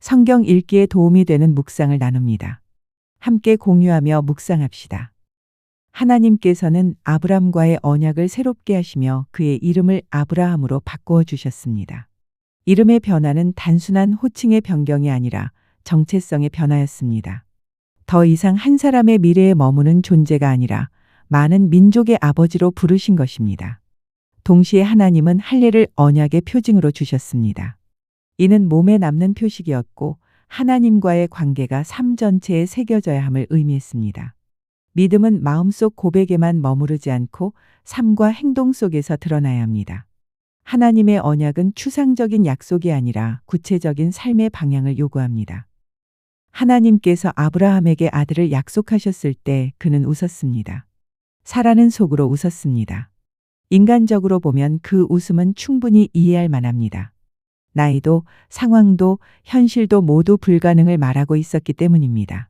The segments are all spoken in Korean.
성경 읽기에 도움이 되는 묵상을 나눕니다. 함께 공유하며 묵상합시다. 하나님께서는 아브람과의 언약을 새롭게 하시며 그의 이름을 아브라함으로 바꾸어 주셨습니다. 이름의 변화는 단순한 호칭의 변경이 아니라 정체성의 변화였습니다. 더 이상 한 사람의 미래에 머무는 존재가 아니라 많은 민족의 아버지로 부르신 것입니다. 동시에 하나님은 할례를 언약의 표징으로 주셨습니다. 이는 몸에 남는 표식이었고 하나님과의 관계가 삶 전체에 새겨져야 함을 의미했습니다. 믿음은 마음속 고백에만 머무르지 않고 삶과 행동 속에서 드러나야 합니다. 하나님의 언약은 추상적인 약속이 아니라 구체적인 삶의 방향을 요구합니다. 하나님께서 아브라함에게 아들을 약속하셨을 때 그는 웃었습니다. 사라는 속으로 웃었습니다. 인간적으로 보면 그 웃음은 충분히 이해할 만합니다. 나이도, 상황도, 현실도 모두 불가능을 말하고 있었기 때문입니다.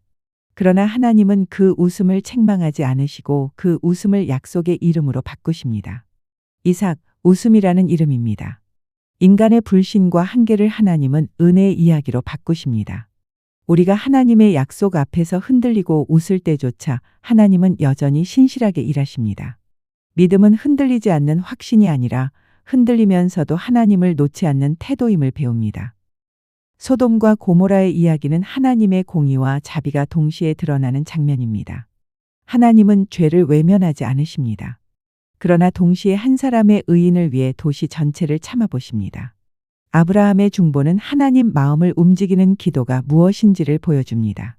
그러나 하나님은 그 웃음을 책망하지 않으시고 그 웃음을 약속의 이름으로 바꾸십니다. 이삭, 웃음이라는 이름입니다. 인간의 불신과 한계를 하나님은 은혜의 이야기로 바꾸십니다. 우리가 하나님의 약속 앞에서 흔들리고 웃을 때조차 하나님은 여전히 신실하게 일하십니다. 믿음은 흔들리지 않는 확신이 아니라 흔들리면서도 하나님을 놓지 않는 태도임을 배웁니다. 소돔과 고모라의 이야기는 하나님의 공의와 자비가 동시에 드러나는 장면입니다. 하나님은 죄를 외면하지 않으십니다. 그러나 동시에 한 사람의 의인을 위해 도시 전체를 참아보십니다. 아브라함의 중보는 하나님 마음을 움직이는 기도가 무엇인지를 보여줍니다.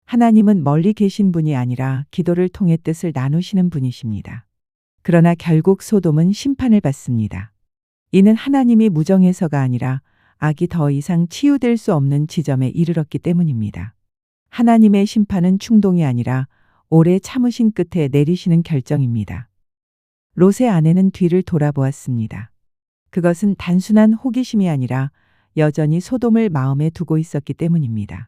하나님은 멀리 계신 분이 아니라 기도를 통해 뜻을 나누시는 분이십니다. 그러나 결국 소돔은 심판을 받습니다. 이는 하나님이 무정해서가 아니라 악이 더 이상 치유될 수 없는 지점에 이르렀기 때문입니다. 하나님의 심판은 충동이 아니라 오래 참으신 끝에 내리시는 결정입니다. 롯의 아내는 뒤를 돌아보았습니다. 그것은 단순한 호기심이 아니라 여전히 소돔을 마음에 두고 있었기 때문입니다.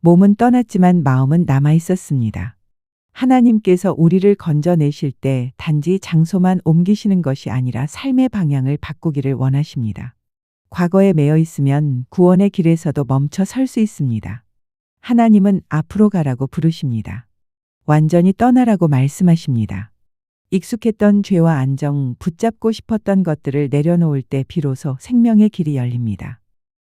몸은 떠났지만 마음은 남아 있었습니다. 하나님께서 우리를 건져내실 때 단지 장소만 옮기시는 것이 아니라 삶의 방향을 바꾸기를 원하십니다. 과거에 매여 있으면 구원의 길에서도 멈춰 설 수 있습니다. 하나님은 앞으로 가라고 부르십니다. 완전히 떠나라고 말씀하십니다. 익숙했던 죄와 안정, 붙잡고 싶었던 것들을 내려놓을 때 비로소 생명의 길이 열립니다.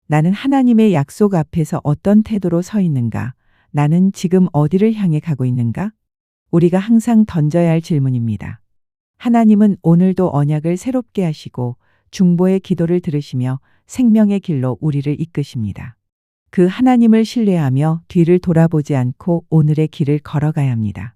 나는 하나님의 약속 앞에서 어떤 태도로 서 있는가? 나는 지금 어디를 향해 가고 있는가? 우리가 항상 던져야 할 질문입니다. 하나님은 오늘도 언약을 새롭게 하시고 중보의 기도를 들으시며 생명의 길로 우리를 이끄십니다. 그 하나님을 신뢰하며 뒤를 돌아보지 않고 오늘의 길을 걸어가야 합니다.